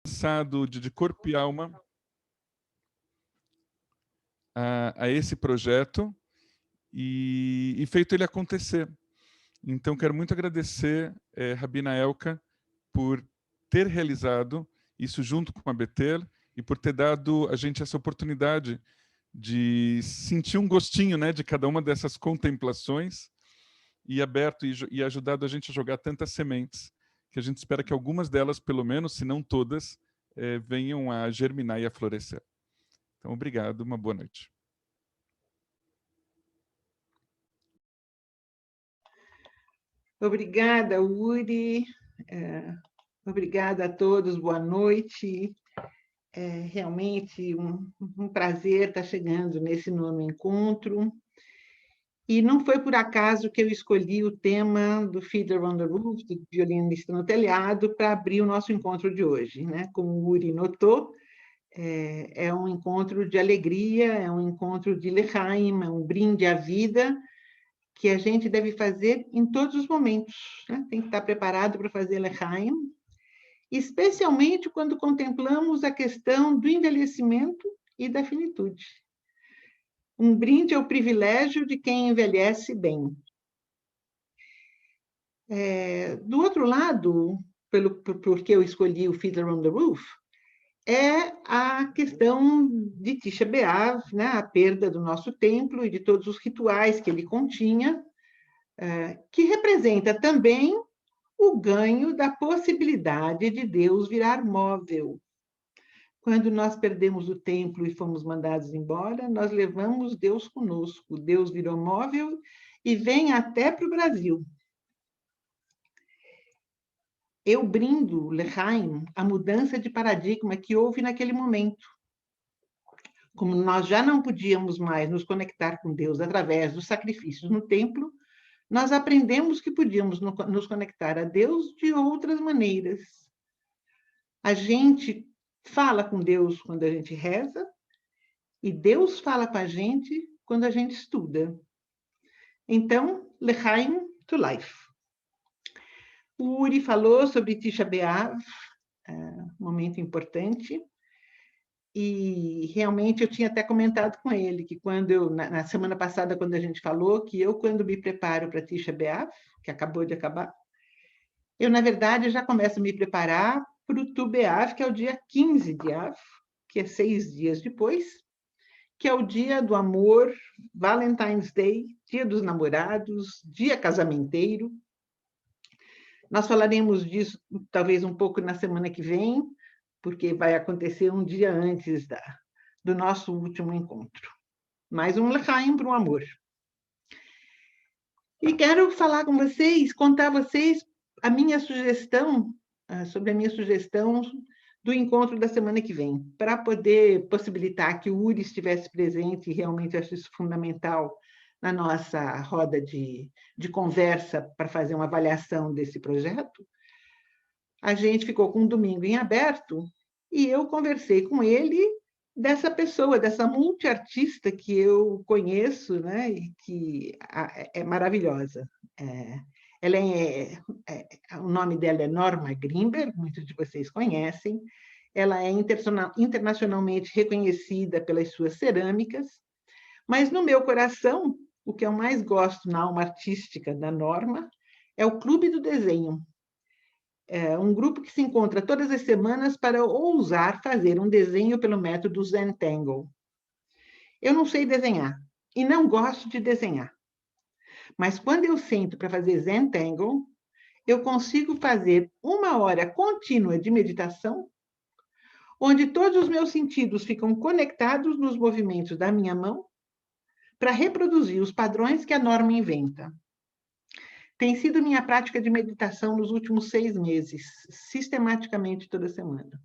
Lançado de corpo e alma a esse projeto e feito ele acontecer. Então, quero muito agradecer Rabina Elka por ter realizado isso junto com a Betel e por ter dado a gente essa oportunidade de sentir um gostinho, né, de cada uma dessas contemplações e aberto e ajudado a gente a jogar tantas sementes, que a gente espera que algumas delas, pelo menos, se não todas, venham a germinar e a florescer. Então, obrigado, uma boa noite. Obrigada, Uri. Obrigada a todos, boa noite. É realmente um prazer estar chegando nesse nono encontro. E não foi por acaso que eu escolhi o tema do Fiddler on the Roof, do violinista no telhado, para abrir o nosso encontro de hoje, né? Como o Uri notou, é um encontro de alegria, é um encontro de Lechaim, é um brinde à vida, que a gente deve fazer em todos os momentos, né? Tem que estar preparado para fazer Lechaim, especialmente quando contemplamos a questão do envelhecimento e da finitude. Um brinde ao privilégio de quem envelhece bem. Do outro lado, porque eu escolhi o Fiddler on the Roof, é a questão de Tisha B'Av, né? A perda do nosso templo e de todos os rituais que ele continha, que representa também o ganho da possibilidade de Deus virar móvel. Quando nós perdemos o templo e fomos mandados embora, nós levamos Deus conosco. Deus virou móvel e vem até para o Brasil. Eu brindo, Lechaim, a mudança de paradigma que houve naquele momento. Como nós já não podíamos mais nos conectar com Deus através dos sacrifícios no templo, nós aprendemos que podíamos nos conectar a Deus de outras maneiras. A gente fala com Deus quando a gente reza, e Deus fala com a gente quando a gente estuda. Então, Lechaim to Life. O Uri falou sobre Tisha B'Av, um momento importante, e realmente eu tinha até comentado com ele que quando eu, na semana passada, quando a gente falou, que eu, quando me preparo para Tisha B'Av, que acabou de acabar, eu, na verdade, já começo a me preparar para o Tu B'Av, que é o dia 15 de Av, que é 6 dias depois, que é o dia do amor, Valentine's Day, dia dos namorados, dia casamenteiro. Nós falaremos disso talvez um pouco na semana que vem, porque vai acontecer um dia antes do nosso último encontro. Mais um Lechaim para o amor. E quero falar com vocês, contar a vocês a minha sugestão, sobre a minha sugestão do encontro da semana que vem, para poder possibilitar que o Uri estivesse presente, e realmente acho isso fundamental na nossa roda de conversa para fazer uma avaliação desse projeto. A gente ficou com um domingo em aberto e eu conversei com ele dessa pessoa, dessa multiartista que eu conheço, né, e que é maravilhosa. Ela o nome dela é Norma Grimberg, muitos de vocês conhecem. Ela é internacionalmente reconhecida pelas suas cerâmicas, mas no meu coração, o que eu mais gosto na alma artística da Norma é o Clube do Desenho. É um grupo que se encontra todas as semanas para ousar fazer um desenho pelo método Zentangle. Eu não sei desenhar e não gosto de desenhar, mas quando eu sento para fazer Zentangle, eu consigo fazer 1 hora contínua de meditação, onde todos os meus sentidos ficam conectados nos movimentos da minha mão para reproduzir os padrões que a Norma inventa. Tem sido minha prática de meditação nos últimos 6 meses, sistematicamente toda semana.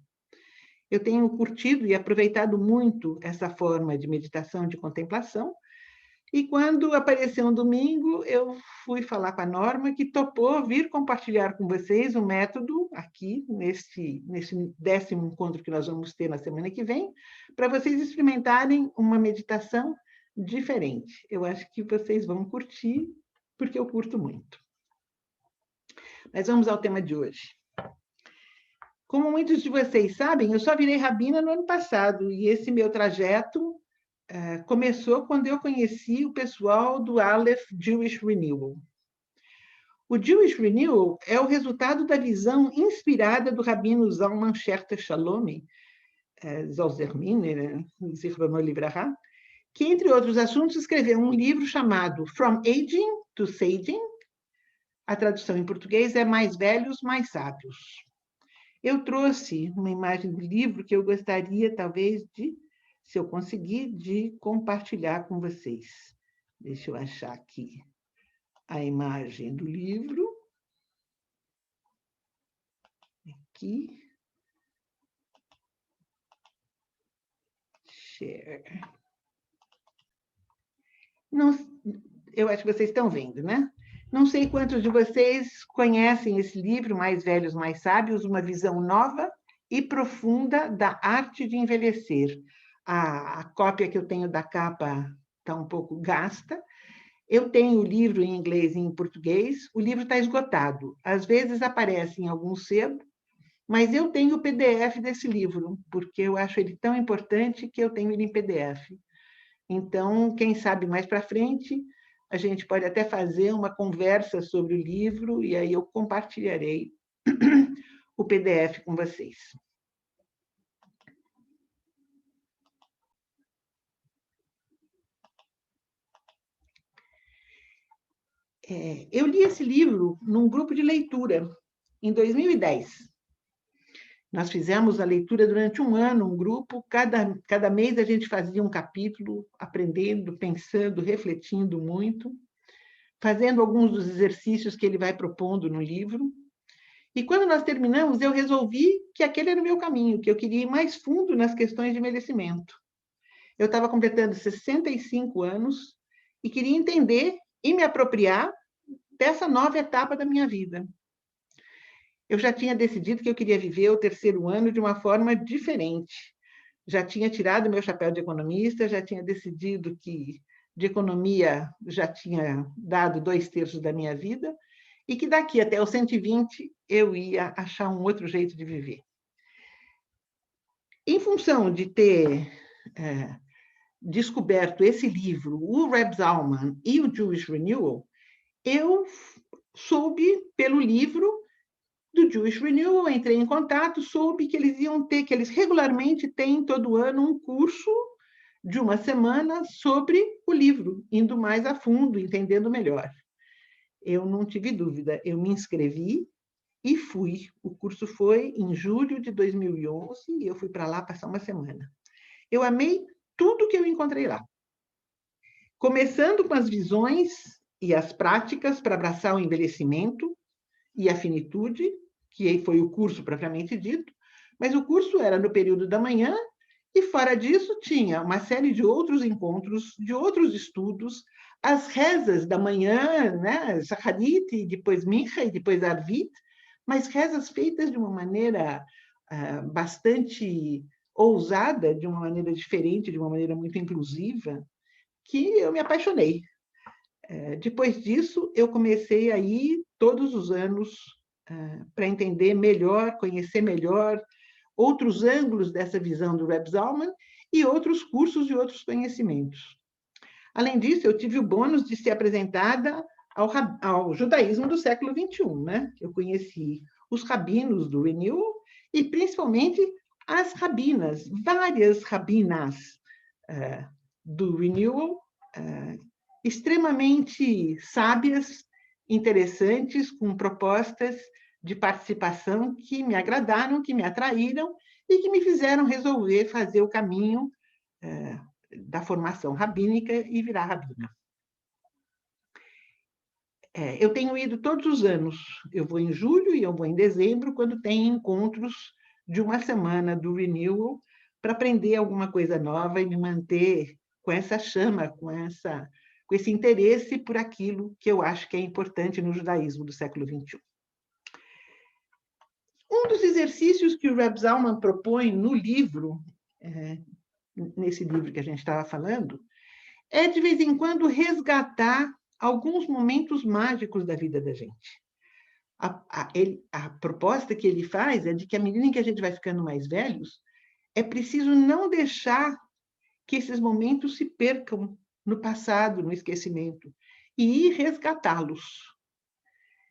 Eu tenho curtido e aproveitado muito essa forma de meditação, de contemplação, e quando apareceu um domingo, eu fui falar com a Norma, que topou vir compartilhar com vocês o método aqui, nesse 10º encontro que nós vamos ter na semana que vem, para vocês experimentarem uma meditação diferente. Eu acho que vocês vão curtir, porque eu curto muito. Mas vamos ao tema de hoje. Como muitos de vocês sabem, eu só virei rabina no ano passado, e esse meu trajeto começou quando eu conheci o pessoal do Aleph Jewish Renewal. O Jewish Renewal é o resultado da visão inspirada do rabino Zalman Scherter Shalom, Zalzerminer, Zichrono Livraha, que, entre outros assuntos, escreveu um livro chamado From Aging to Saging. A tradução em português é Mais Velhos, Mais Sábios. Eu trouxe uma imagem do livro que eu gostaria, talvez, se eu conseguir, de compartilhar com vocês. Deixa eu achar aqui a imagem do livro. Aqui. Share. Não, eu acho que vocês estão vendo, né? Não sei quantos de vocês conhecem esse livro, Mais Velhos, Mais Sábios, uma visão nova e profunda da arte de envelhecer. A cópia que eu tenho da capa está um pouco gasta. Eu tenho o livro em inglês e em português. O livro está esgotado. Às vezes aparece em algum sebo, mas eu tenho o PDF desse livro, porque eu acho ele tão importante que eu tenho ele em PDF. Então, quem sabe mais para frente, a gente pode até fazer uma conversa sobre o livro, e aí eu compartilharei o PDF com vocês. Eu li esse livro num grupo de leitura, em 2010. Nós fizemos a leitura durante um ano, um grupo, cada mês a gente fazia um capítulo, aprendendo, pensando, refletindo muito, fazendo alguns dos exercícios que ele vai propondo no livro. E quando nós terminamos, eu resolvi que aquele era o meu caminho, que eu queria ir mais fundo nas questões de envelhecimento. Eu estava completando 65 anos e queria entender e me apropriar dessa nova etapa da minha vida. Eu já tinha decidido que eu queria viver o terceiro ano de uma forma diferente. Já tinha tirado meu chapéu de economista, já tinha decidido que de economia já tinha dado 2/3 da minha vida, e que daqui até os 120 eu ia achar um outro jeito de viver. Em função de ter descoberto esse livro, o Reb Zalman e o Jewish Renewal, eu soube pelo livro do Jewish Renewal, entrei em contato, soube que eles iam ter, que eles regularmente têm todo ano um curso de uma semana sobre o livro, indo mais a fundo, entendendo melhor. Eu não tive dúvida, eu me inscrevi e fui. O curso foi em julho de 2011 e eu fui para lá passar uma semana. Eu amei tudo que eu encontrei lá. Começando com as visões e as práticas para abraçar o envelhecimento e a finitude, que foi o curso propriamente dito, mas o curso era no período da manhã e, fora disso, tinha uma série de outros encontros, de outros estudos, as rezas da manhã, né? Shacharit, depois Mincha e depois Arvit, mas rezas feitas de uma maneira bastante ousada, de uma maneira diferente, de uma maneira muito inclusiva, que eu me apaixonei. Depois disso, eu comecei a ir todos os anos para entender melhor, conhecer melhor outros ângulos dessa visão do Reb Zalman e outros cursos e outros conhecimentos. Além disso, eu tive o bônus de ser apresentada ao judaísmo do século XXI, né? Eu conheci os rabinos do Renewal e, principalmente, as rabinas, várias rabinas do Renewal, extremamente sábias, interessantes, com propostas de participação que me agradaram, que me atraíram e que me fizeram resolver fazer o caminho da formação rabínica e virar rabina. Eu tenho ido todos os anos. Eu vou em julho e eu vou em dezembro, quando tem encontros de uma semana do Renewal, para aprender alguma coisa nova e me manter com essa chama, com esse interesse por aquilo que eu acho que é importante no judaísmo do século XXI. Um dos exercícios que o Reb Zalman propõe no livro, nesse livro que a gente estava falando, é, de vez em quando, resgatar alguns momentos mágicos da vida da gente. A proposta que ele faz é de que, à medida em que a gente vai ficando mais velhos, é preciso não deixar que esses momentos se percam no passado, no esquecimento, e ir resgatá-los.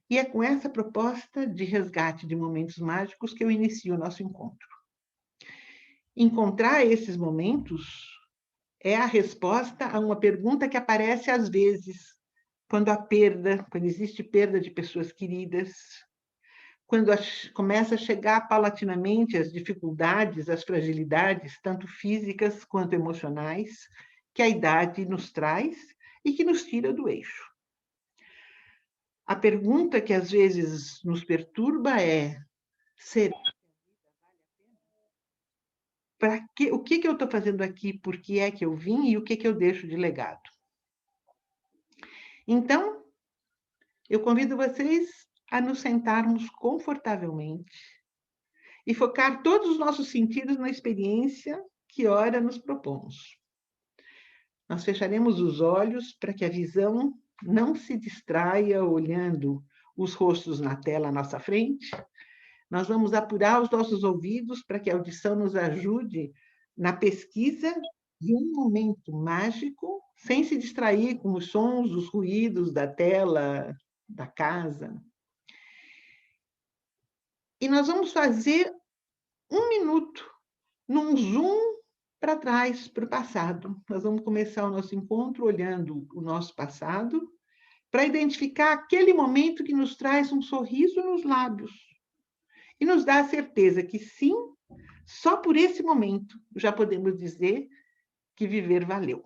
E é com essa proposta de resgate de momentos mágicos que eu inicio o nosso encontro. Encontrar esses momentos é a resposta a uma pergunta que aparece às vezes, quando existe perda de pessoas queridas, quando começa a chegar paulatinamente as dificuldades, as fragilidades, tanto físicas quanto emocionais, que a idade nos traz e que nos tira do eixo. A pergunta que às vezes nos perturba é: será o que eu estou fazendo aqui, por que é que eu vim e o que eu deixo de legado? Então, eu convido vocês a nos sentarmos confortavelmente e focar todos os nossos sentidos na experiência que ora nos propomos. Nós fecharemos os olhos para que a visão não se distraia olhando os rostos na tela à nossa frente. Nós vamos apurar os nossos ouvidos para que a audição nos ajude na pesquisa de um momento mágico, sem se distrair com os sons, os ruídos da tela, da casa. E nós vamos fazer 1 minuto num zoom para trás, para o passado. Nós vamos começar o nosso encontro olhando o nosso passado, para identificar aquele momento que nos traz um sorriso nos lábios e nos dá a certeza que sim, só por esse momento já podemos dizer que viver valeu.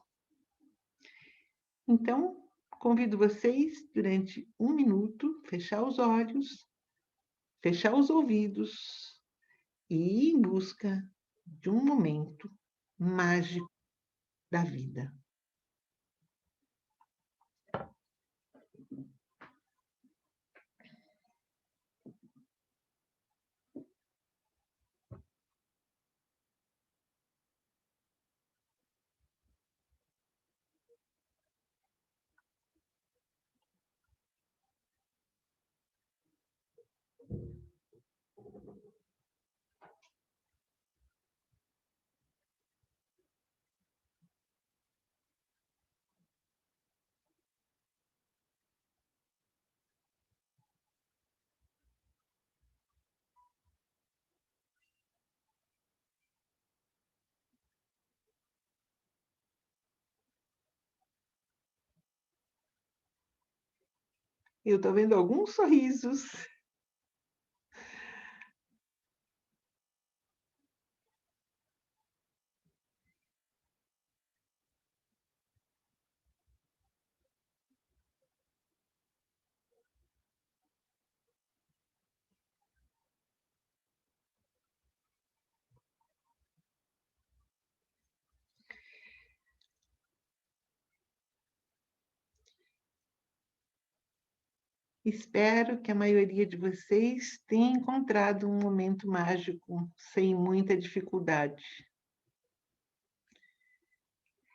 Então, convido vocês, durante 1 minuto, fechar os olhos, fechar os ouvidos e ir em busca de um momento mágico da vida. Eu estou vendo alguns sorrisos. Espero que a maioria de vocês tenha encontrado um momento mágico sem muita dificuldade.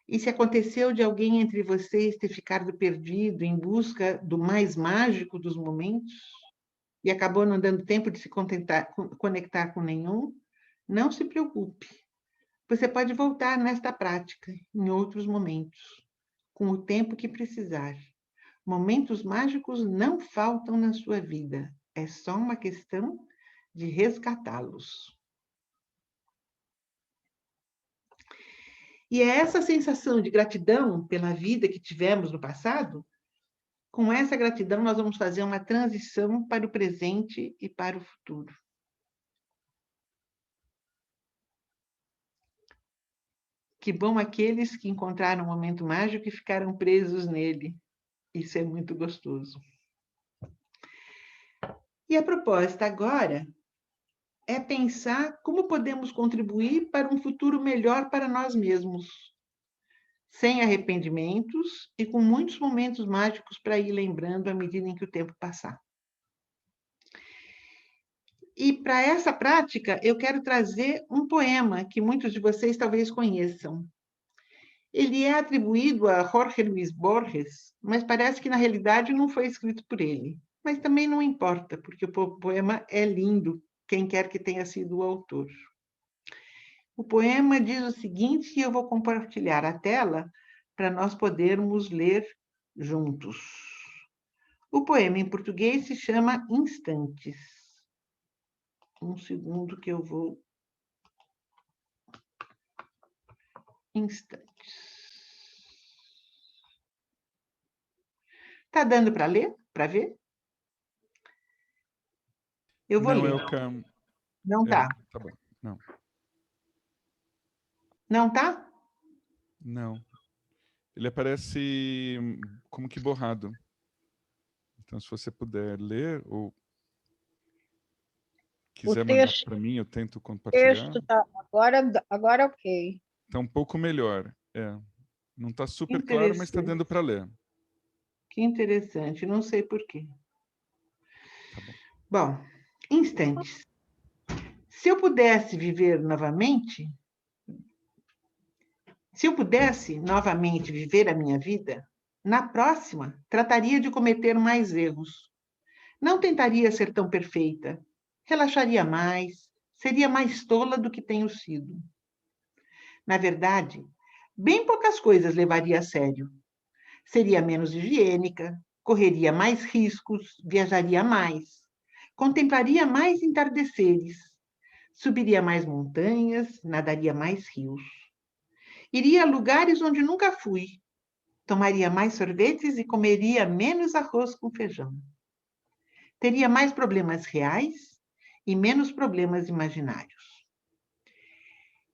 E se aconteceu de alguém entre vocês ter ficado perdido em busca do mais mágico dos momentos e acabou não dando tempo de se conectar com nenhum, não se preocupe. Você pode voltar nesta prática em outros momentos, com o tempo que precisar. Momentos mágicos não faltam na sua vida. É só uma questão de resgatá-los. E é essa sensação de gratidão pela vida que tivemos no passado, com essa gratidão nós vamos fazer uma transição para o presente e para o futuro. Que bom aqueles que encontraram um momento mágico e ficaram presos nele. Isso é muito gostoso. E a proposta agora é pensar como podemos contribuir para um futuro melhor para nós mesmos, sem arrependimentos e com muitos momentos mágicos para ir lembrando à medida em que o tempo passar. E para essa prática, eu quero trazer um poema que muitos de vocês talvez conheçam. Ele é atribuído a Jorge Luis Borges, mas parece que na realidade não foi escrito por ele. Mas também não importa, porque o poema é lindo, quem quer que tenha sido o autor. O poema diz o seguinte, e eu vou compartilhar a tela para nós podermos ler juntos. O poema em português se chama Instantes. Um segundo que eu vou... Instantes. Tá dando para ler? Para ver? Eu vou Não, ler. Elka. Não tá. Tá bom. Não. Não tá? Não. Ele aparece como que borrado. Então, se você puder ler ou O quiser mandar texto para mim, eu tento compartilhar. tá agora ok. Tá um pouco melhor. Não está super claro, mas está Interessante. dando para ler. Que interessante, não sei por quê. Tá bom. Bom, instantes. Se eu pudesse viver novamente, se eu pudesse novamente viver a minha vida, na próxima trataria de cometer mais erros. Não tentaria ser tão perfeita. Relaxaria mais, seria mais tola do que tenho sido. Na verdade, bem poucas coisas levaria a sério. Seria menos higiênica, correria mais riscos, viajaria mais, contemplaria mais entardeceres, subiria mais montanhas, nadaria mais rios. Iria a lugares onde nunca fui, tomaria mais sorvetes e comeria menos arroz com feijão. Teria mais problemas reais e menos problemas imaginários.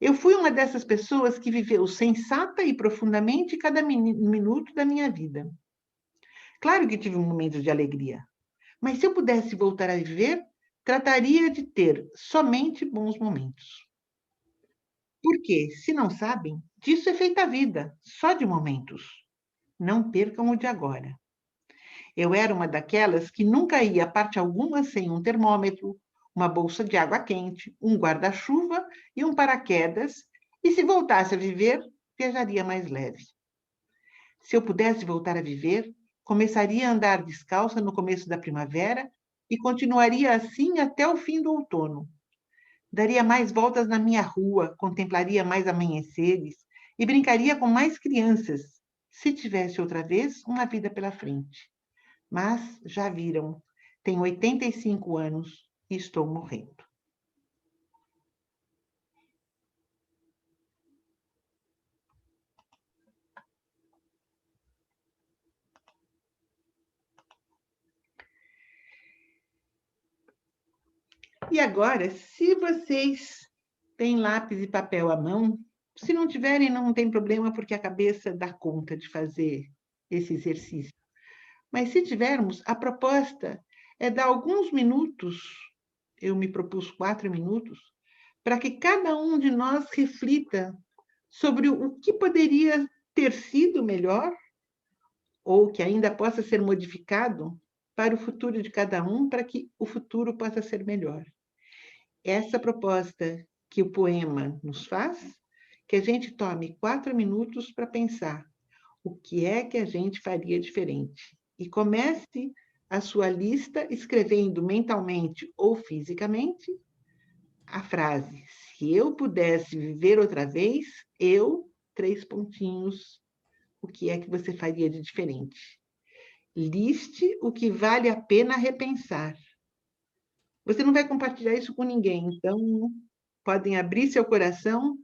Eu fui uma dessas pessoas que viveu sensata e profundamente cada minuto da minha vida. Claro que tive momentos de alegria, mas se eu pudesse voltar a viver, trataria de ter somente bons momentos. Porque, se não sabem, disso é feita a vida, só de momentos. Não percam o de agora. Eu era uma daquelas que nunca ia a parte alguma sem um termômetro, uma bolsa de água quente, um guarda-chuva e um paraquedas, e se voltasse a viver, viajaria mais leve. Se eu pudesse voltar a viver, começaria a andar descalça no começo da primavera e continuaria assim até o fim do outono. Daria mais voltas na minha rua, contemplaria mais amanheceres e brincaria com mais crianças, se tivesse outra vez uma vida pela frente. Mas, já viram, tenho 85 anos e estou morrendo. E agora, se vocês têm lápis e papel à mão, se não tiverem, não tem problema, porque a cabeça dá conta de fazer esse exercício. Mas se tivermos, a proposta é dar alguns minutos, eu me propus 4 minutos, para que cada um de nós reflita sobre o que poderia ter sido melhor ou que ainda possa ser modificado para o futuro de cada um, para que o futuro possa ser melhor. Essa proposta que o poema nos faz, que a gente tome 4 minutos para pensar o que é que a gente faria diferente. E comece a sua lista escrevendo mentalmente ou fisicamente a frase: se eu pudesse viver outra vez, eu, 3 pontinhos, o que é que você faria de diferente? Liste o que vale a pena repensar. Você não vai compartilhar isso com ninguém, então podem abrir seu coração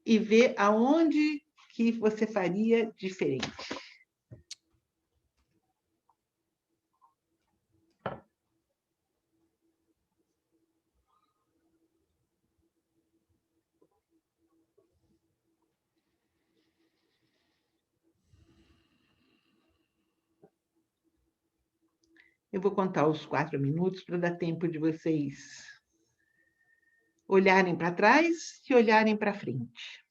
e ver aonde que você faria diferente. Eu vou contar os 4 minutos para dar tempo de vocês olharem para trás e olharem para frente.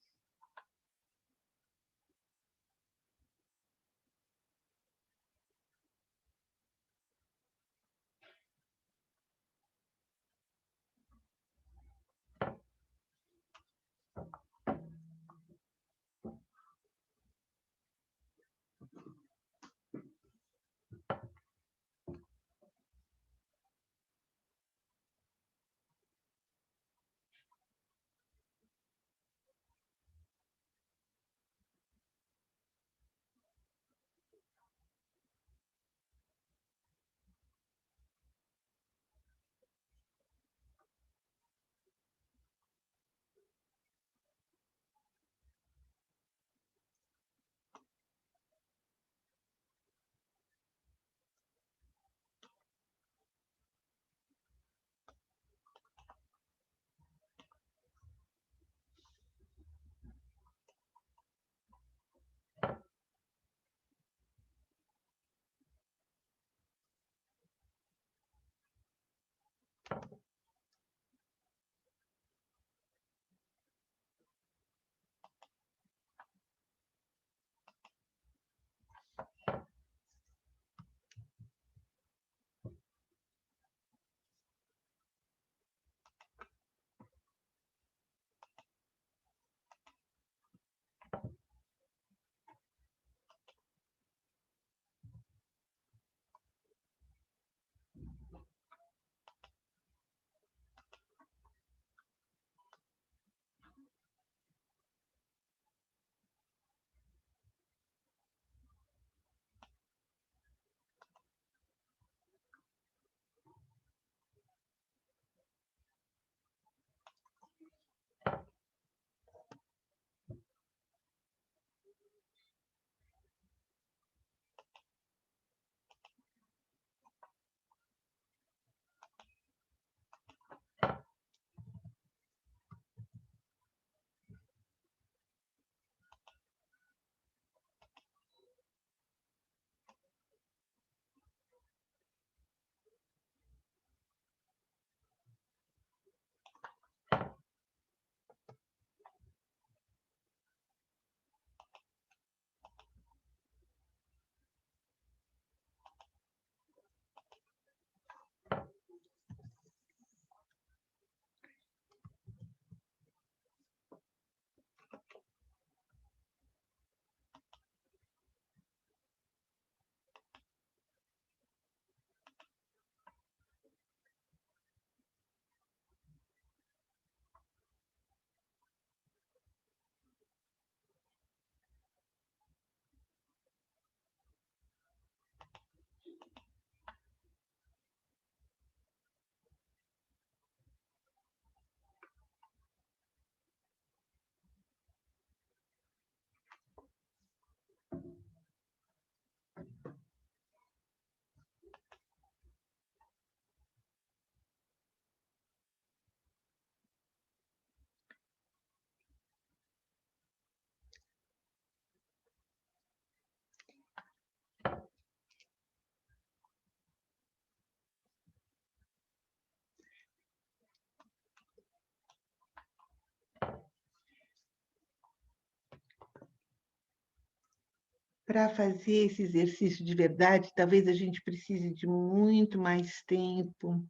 para fazer esse exercício de verdade, talvez a gente precise de muito mais tempo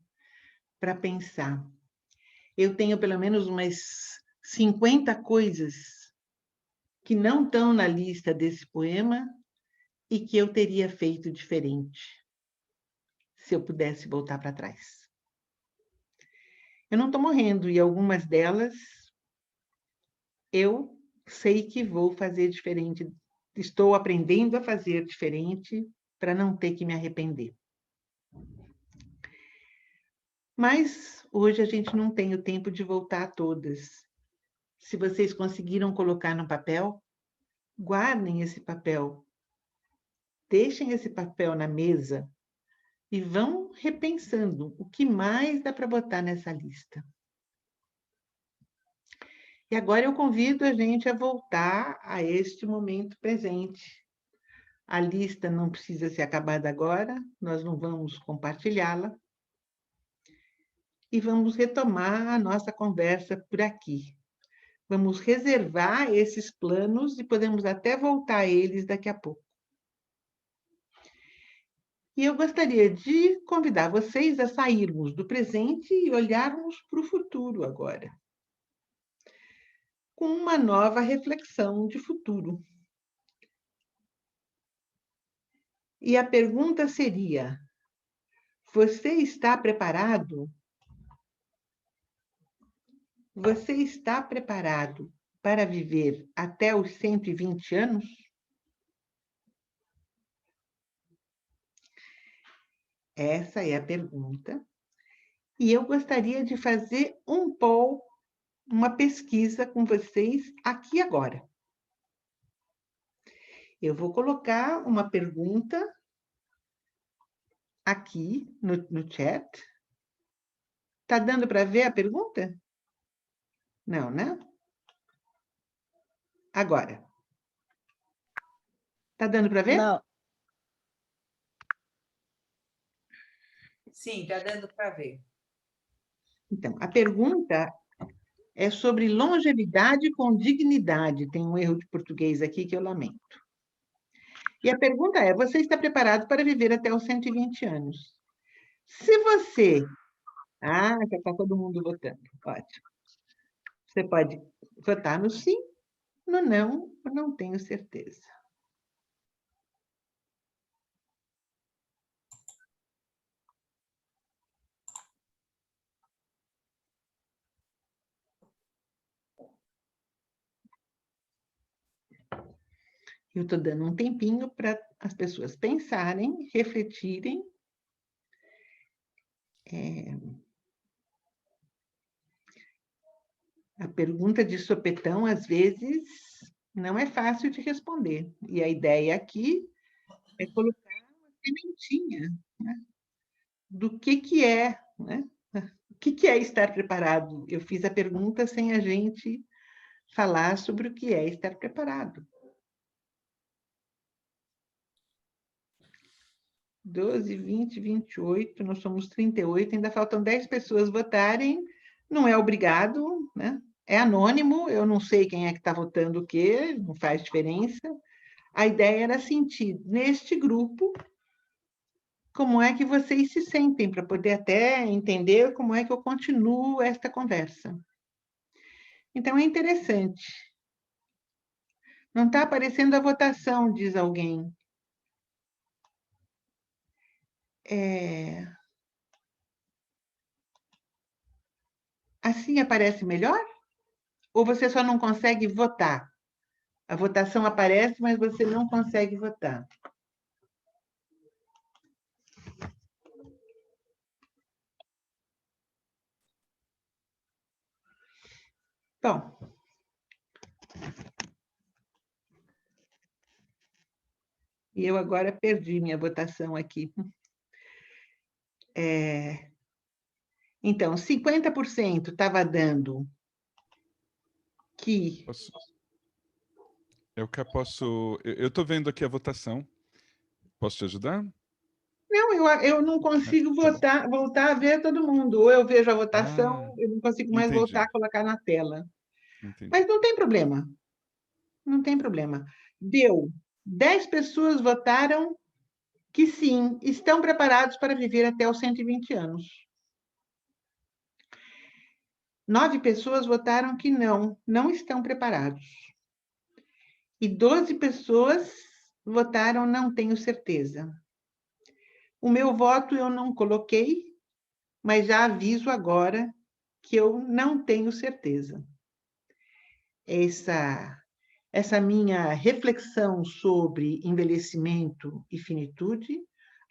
para pensar. Eu tenho pelo menos umas 50 coisas que não estão na lista desse poema e que eu teria feito diferente se eu pudesse voltar para trás. Eu não estou morrendo e algumas delas eu sei que vou fazer diferente. Estou aprendendo a fazer diferente para não ter que me arrepender. Mas hoje a gente não tem o tempo de voltar a todas. Se vocês conseguiram colocar no papel, guardem esse papel. Deixem esse papel na mesa e vão repensando o que mais dá para botar nessa lista. E agora eu convido a gente a voltar a este momento presente. A lista não precisa ser acabada agora, nós não vamos compartilhá-la. E vamos retomar a nossa conversa por aqui. Vamos reservar esses planos e podemos até voltar a eles daqui a pouco. E eu gostaria de convidar vocês a sairmos do presente e olharmos para o futuro agora, com uma nova reflexão de futuro. E a pergunta seria: você está preparado? Você está preparado para viver até os 120 anos? Essa é a pergunta. E eu gostaria de fazer um poll, uma pesquisa com vocês aqui agora. Eu vou colocar uma pergunta aqui no chat. Está dando para ver a pergunta? Não, né? Agora. Está dando para ver? Não. Sim, está dando para ver. Então, a pergunta é sobre longevidade com dignidade. Tem um erro de português aqui que eu lamento. E a pergunta é: você está preparado para viver até os 120 anos? Se você... Ah, já está todo mundo votando. Ótimo. Você pode votar no sim, no não, eu não tenho certeza. Eu estou dando um tempinho para as pessoas pensarem, refletirem. A pergunta de sopetão, às vezes, não é fácil de responder. E a ideia aqui é colocar uma sementinha, né, do que é, né? O que é estar preparado? Eu fiz a pergunta sem a gente falar sobre o que é estar preparado. 12, 20, 28, nós somos 38, ainda faltam 10 pessoas votarem, não é obrigado, né? É anônimo, eu não sei quem é que está votando o quê, não faz diferença. A ideia era sentir, neste grupo, como é que vocês se sentem, para poder até entender como é que eu continuo esta conversa. Então, é interessante. Não está aparecendo a votação, diz alguém. Assim aparece melhor? Ou você só não consegue votar? A votação aparece, mas você não consegue votar. Bom, e eu agora perdi minha votação aqui. Então, 50% estava dando que... Eu estou vendo aqui a votação. Posso te ajudar? Não, eu não consigo voltar a ver todo mundo. Ou eu vejo a votação, eu não consigo mais entendi. voltar a colocar na tela. Entendi. Mas não tem problema. Não tem problema. Deu 10 pessoas votaram que sim, estão preparados para viver até os 120 anos. 9 pessoas votaram que não estão preparados. E 12 pessoas votaram não tenho certeza. O meu voto eu não coloquei, mas já aviso agora que eu não tenho certeza. Essa minha reflexão sobre envelhecimento e finitude,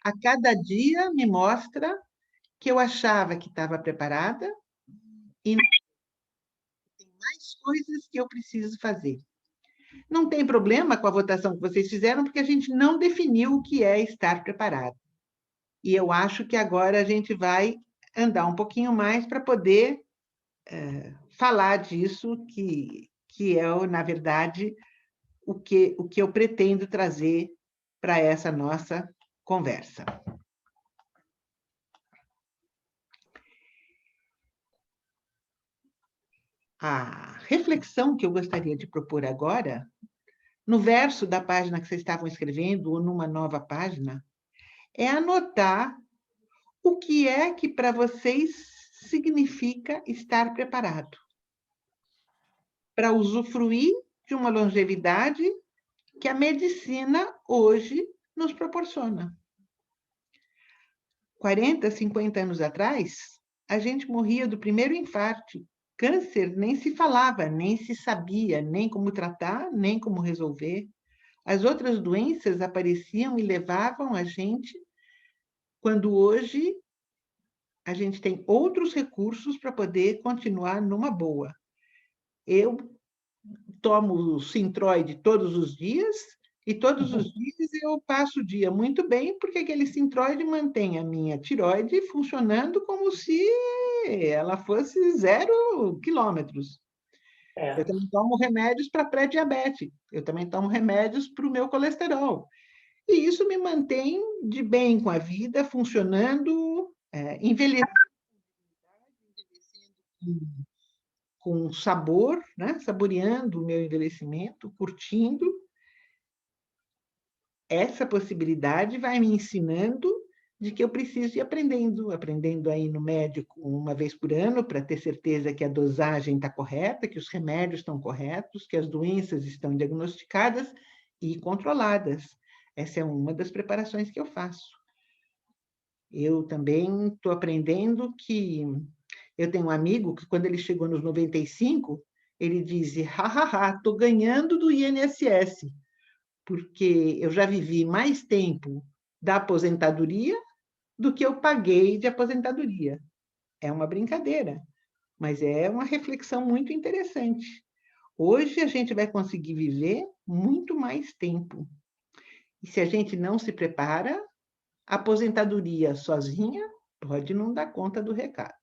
a cada dia me mostra que eu achava que estava preparada e tem mais coisas que eu preciso fazer. Não tem problema com a votação que vocês fizeram, porque a gente não definiu o que é estar preparado. E eu acho que agora a gente vai andar um pouquinho mais para poder falar disso, que é, na verdade, o que eu pretendo trazer para essa nossa conversa. A reflexão que eu gostaria de propor agora, no verso da página que vocês estavam escrevendo, ou numa nova página, é anotar o que é que para vocês significa estar preparado para usufruir de uma longevidade que a medicina hoje nos proporciona. 40, 50 anos atrás, a gente morria do primeiro infarto. Câncer nem se falava, nem se sabia, nem como tratar, nem como resolver. As outras doenças apareciam e levavam a gente, quando hoje a gente tem outros recursos para poder continuar numa boa. Eu tomo Sintroid todos os dias, e todos os dias eu passo o dia muito bem, porque aquele Sintroid mantém a minha tireoide funcionando como se ela fosse 0 quilômetros. Eu também tomo remédios para pré-diabetes, eu também tomo remédios para o meu colesterol. E isso me mantém de bem com a vida, funcionando, envelhecendo com sabor, né? Saboreando o meu envelhecimento, curtindo. Essa possibilidade vai me ensinando de que eu preciso ir aprendendo aí no médico uma vez por ano, para ter certeza que a dosagem está correta, que os remédios estão corretos, que as doenças estão diagnosticadas e controladas. Essa é uma das preparações que eu faço. Eu também estou aprendendo que... Eu tenho um amigo que, quando ele chegou nos 95, ele dizia, estou ganhando do INSS, porque eu já vivi mais tempo da aposentadoria do que eu paguei de aposentadoria. É uma brincadeira, mas é uma reflexão muito interessante. Hoje a gente vai conseguir viver muito mais tempo. E se a gente não se prepara, a aposentadoria sozinha pode não dar conta do recado.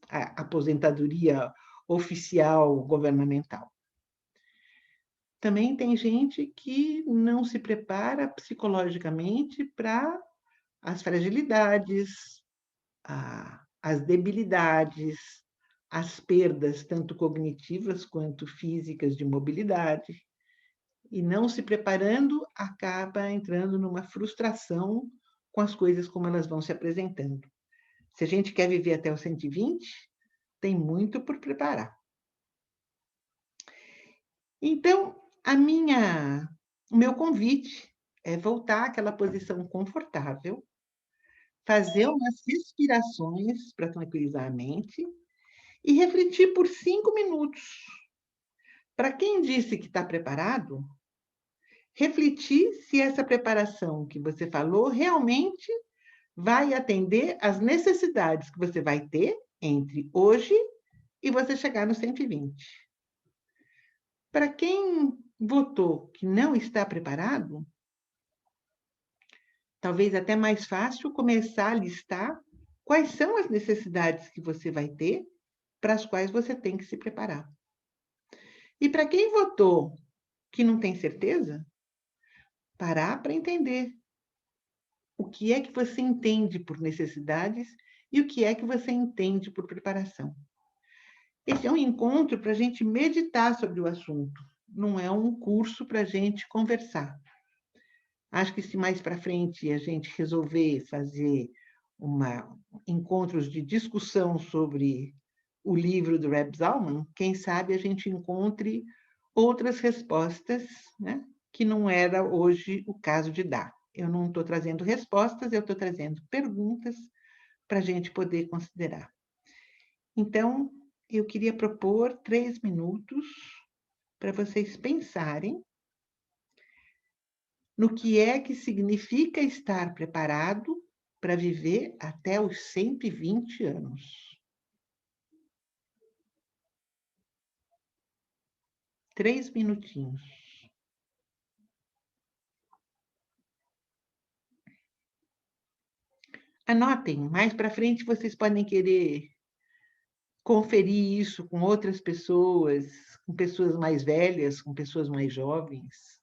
A aposentadoria oficial governamental. Também tem gente que não se prepara psicologicamente para as fragilidades, as debilidades, as perdas, tanto cognitivas quanto físicas de mobilidade. E não se preparando, acaba entrando numa frustração com as coisas como elas vão se apresentando. Se a gente quer viver até os 120, tem muito por preparar. Então, o meu convite é voltar àquela posição confortável, fazer umas respirações para tranquilizar a mente e refletir por 5 minutos. Para quem disse que está preparado, refletir se essa preparação que você falou realmente vai atender às necessidades que você vai ter entre hoje e você chegar no 120. Para quem votou que não está preparado, talvez até mais fácil começar a listar quais são as necessidades que você vai ter, para as quais você tem que se preparar. E para quem votou que não tem certeza, parar para entender o que é que você entende por necessidades e o que é que você entende por preparação. Esse é um encontro para a gente meditar sobre o assunto, não é um curso para a gente conversar. Acho que se mais para frente a gente resolver fazer encontros de discussão sobre o livro do Reb Zalman, quem sabe a gente encontre outras respostas, né, que não era hoje o caso de dar. Eu não estou trazendo respostas, eu estou trazendo perguntas para a gente poder considerar. Então, eu queria propor 3 minutos para vocês pensarem no que é que significa estar preparado para viver até os 120 anos. 3 minutinhos. Anotem, mais para frente vocês podem querer conferir isso com outras pessoas, com pessoas mais velhas, com pessoas mais jovens.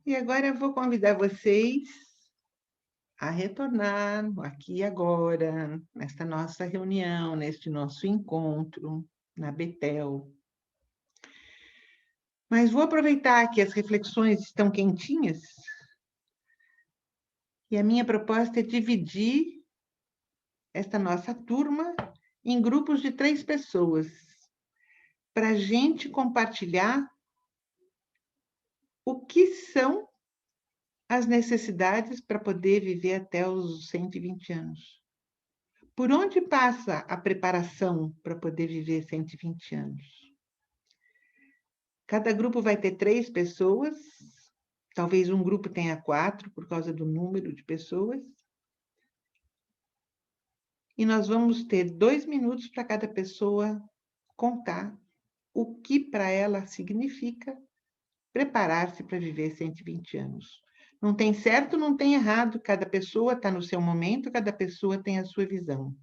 E agora eu vou convidar vocês a retornar aqui e agora, nesta nossa reunião, neste nosso encontro na Betel. Mas vou aproveitar que as reflexões estão quentinhas e a minha proposta é dividir esta nossa turma em grupos de 3 pessoas, para a gente compartilhar o que são as necessidades para poder viver até os 120 anos. Por onde passa a preparação para poder viver 120 anos? Cada grupo vai ter 3 pessoas, talvez um grupo tenha 4, por causa do número de pessoas. E nós vamos ter 2 minutos para cada pessoa contar o que para ela significa preparar-se para viver 120 anos. Não tem certo, não tem errado, cada pessoa está no seu momento, cada pessoa tem a sua visão.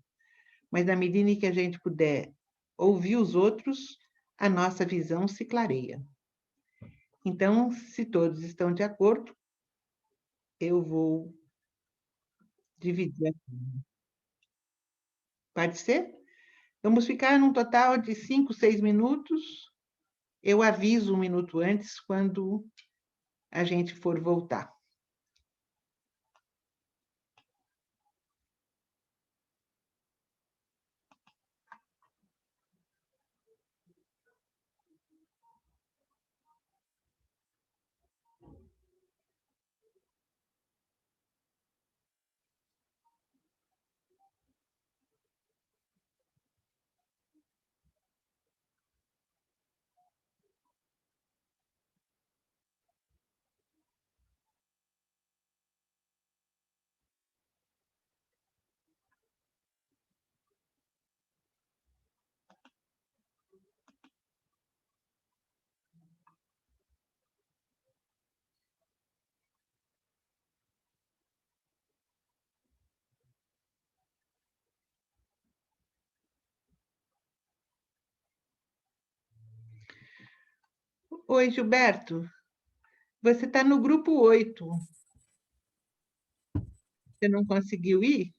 Mas na medida em que a gente puder ouvir os outros, a nossa visão se clareia. Então, se todos estão de acordo, eu vou dividir aqui. Pode ser? Vamos ficar num total de 5, 6 minutos. Eu aviso um minuto antes quando a gente for voltar. Oi, Gilberto. Você está no grupo 8. Você não conseguiu ir?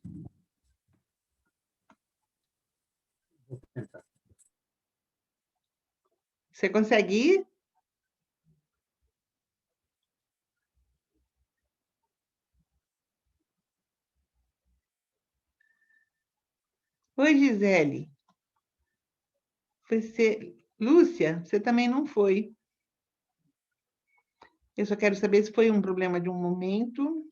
Você consegue ir? Oi, Gisele. Lúcia, você também não foi. Eu só quero saber se foi um problema de um momento.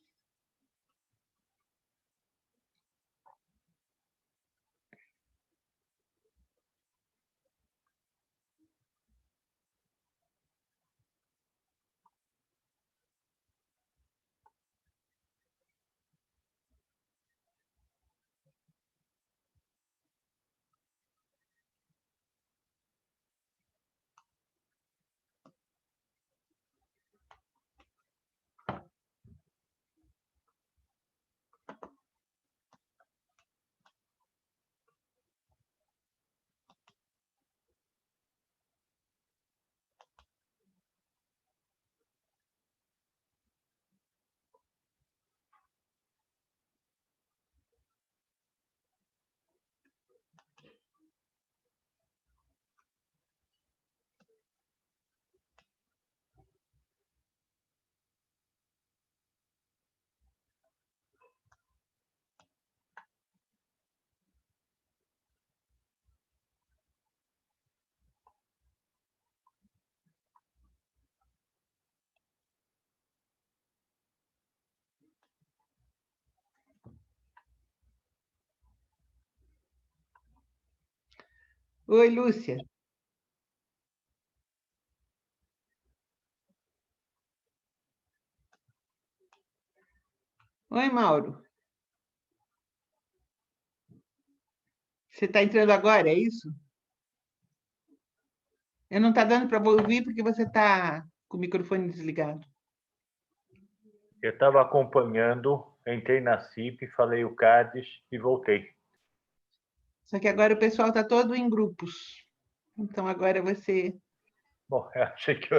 Oi, Lúcia. Oi, Mauro. Você está entrando agora, é isso? Eu não está dando para ouvir porque você está com o microfone desligado. Eu estava acompanhando, entrei na CIP, falei o CADES e voltei. Só que agora o pessoal está todo em grupos. Então, agora você... Bom, eu achei que eu...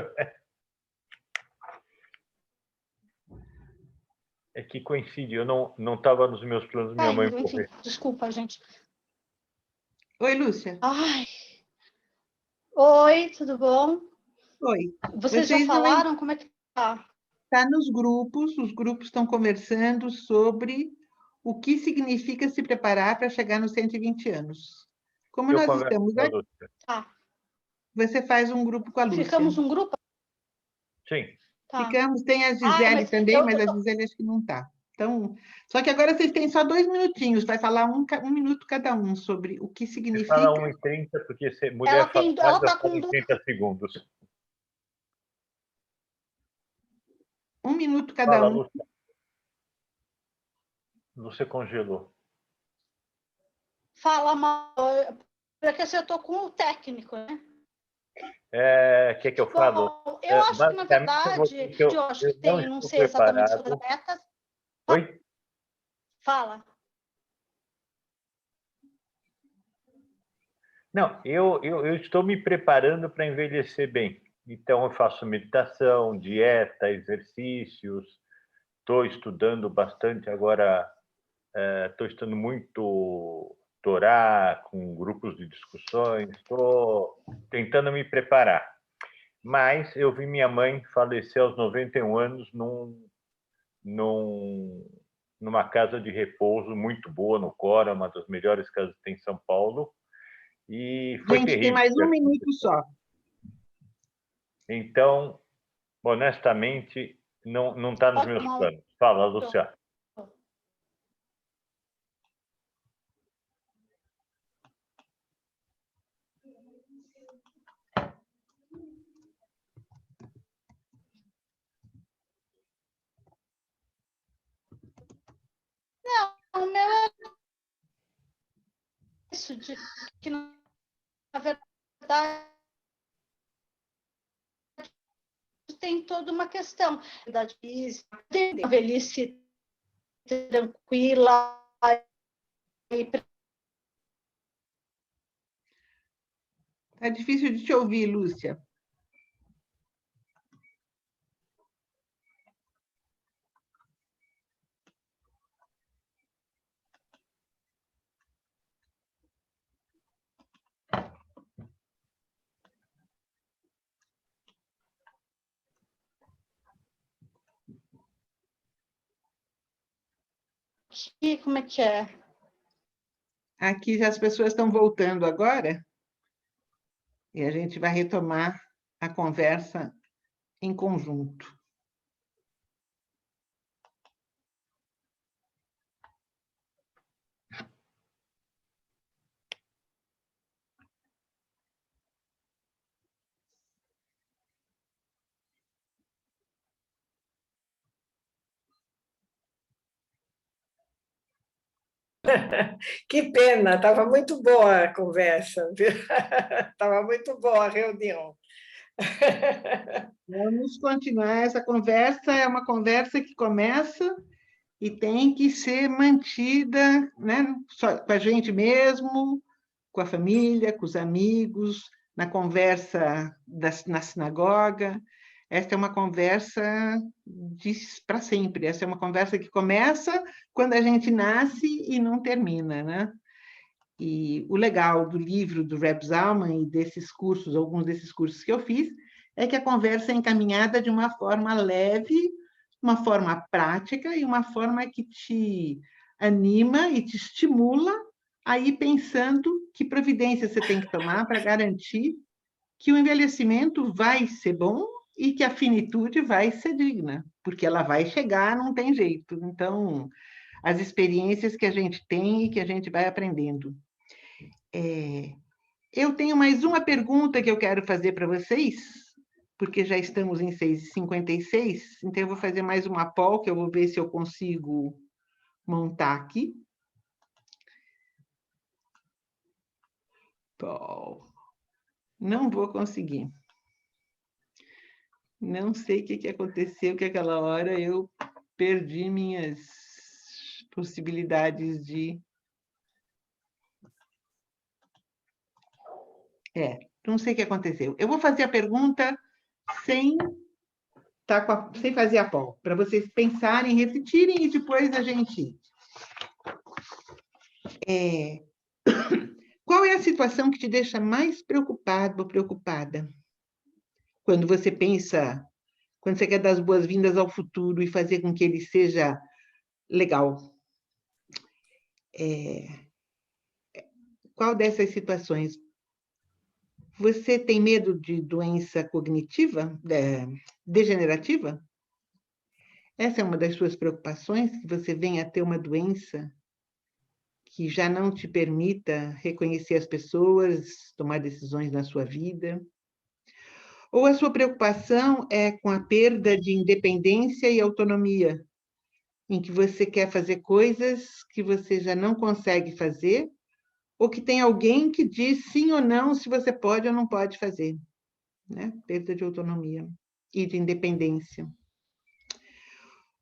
É que coincide, eu não estava nos meus planos, minha mãe Enfim, morreu. desculpa, gente. Oi, Lúcia. Ai. Oi, tudo bom? Oi. Vocês já falaram? Como é que tá? Está nos grupos, os grupos estão conversando sobre o que significa se preparar para chegar nos 120 anos. Como nós estamos aqui, você faz um grupo com a Lúcia. Ficamos um grupo? Sim. Tá. Ficamos, tem a Gisele também, mas a Gisele acho que não está. Então, só que agora vocês têm só 2 minutinhos, vai falar um minuto cada um sobre o que significa. Você fala 1:30, porque mulher ela tá com 30 segundos. 1 minuto cada Fala, um. Lúcia. Você congelou. Fala, porque eu estou com o técnico, né? Quer que eu fale? Bom, eu acho que, na verdade, eu acho que tem, não sei exatamente sobre as metas. Oi? Fala. Não, eu estou me preparando para envelhecer bem. Então, eu faço meditação, dieta, exercícios. Estou estudando bastante agora. Estou estudando muito doutorar, com grupos de discussões, estou tentando me preparar. Mas eu vi minha mãe falecer aos 91 anos numa casa de repouso muito boa no Cora, uma das melhores casas que tem em São Paulo. E foi Gente, terrível. tem mais um minuto só. Então, honestamente, não está nos meus planos. Fala, Luciana. Não, o meu é isso, de que, na verdade, tem toda uma questão da velhice tranquila. Tá difícil de te ouvir, Lúcia. Como é que é? Aqui já as pessoas estão voltando agora e a gente vai retomar a conversa em conjunto. Que pena, estava muito boa a conversa, estava muito boa a reunião. Vamos continuar essa conversa, é uma conversa que começa e tem que ser mantida, né, só com a gente mesmo, com a família, com os amigos, na conversa na sinagoga. Esta é uma conversa para sempre, essa é uma conversa que começa quando a gente nasce e não termina, né? E o legal do livro do Reb Zalman e desses cursos, alguns desses cursos que eu fiz, é que a conversa é encaminhada de uma forma leve, uma forma prática e uma forma que te anima e te estimula a ir pensando que providências você tem que tomar para garantir que o envelhecimento vai ser bom e que a finitude vai ser digna, porque ela vai chegar, não tem jeito. Então, as experiências que a gente tem e que a gente vai aprendendo. Eu tenho mais uma pergunta que eu quero fazer para vocês, porque já estamos em 6h56, então eu vou fazer mais uma poll, que eu vou ver se eu consigo montar aqui. Poll. Não vou conseguir. Não sei o que aconteceu, que aquela hora eu perdi minhas possibilidades de... não sei o que aconteceu. Eu vou fazer a pergunta sem fazer a poll, para vocês pensarem, refletirem e depois a gente... Qual é a situação que te deixa mais preocupado ou preocupada? Quando você pensa, quando você quer dar as boas-vindas ao futuro e fazer com que ele seja legal. Qual dessas situações? Você tem medo de doença cognitiva, degenerativa? Essa é uma das suas preocupações, que você venha a ter uma doença que já não te permita reconhecer as pessoas, tomar decisões na sua vida? Ou a sua preocupação é com a perda de independência e autonomia, em que você quer fazer coisas que você já não consegue fazer, ou que tem alguém que diz sim ou não se você pode ou não pode fazer, né? Perda de autonomia e de independência.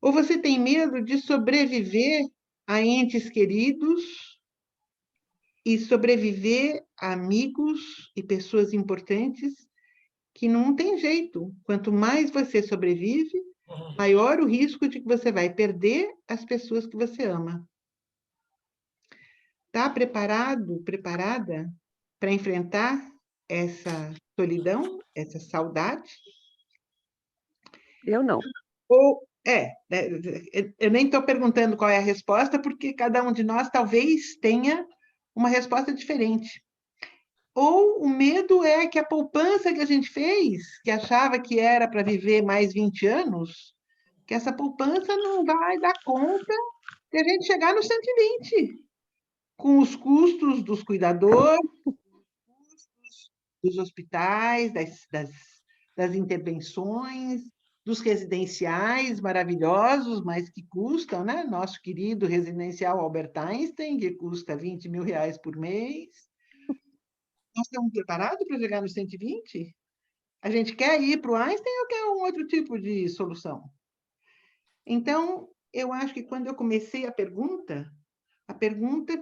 Ou você tem medo de sobreviver a entes queridos e sobreviver a amigos e pessoas importantes que não tem jeito. Quanto mais você sobrevive, maior o risco de que você vai perder as pessoas que você ama. Está preparado, preparada para enfrentar essa solidão, essa saudade? Eu não. Ou eu nem estou perguntando qual é a resposta, porque cada um de nós talvez tenha uma resposta diferente. Ou o medo é que a poupança que a gente fez, que achava que era para viver mais 20 anos, que essa poupança não vai dar conta de a gente chegar nos 120, com os custos dos cuidadores, dos hospitais, das intervenções, dos residenciais maravilhosos, mas que custam, né? Nosso querido residencial Albert Einstein, que custa R$ 20.000 por mês. Nós estamos preparados para chegar nos 120? A gente quer ir para o Einstein ou quer um outro tipo de solução? Então, eu acho que quando eu comecei a pergunta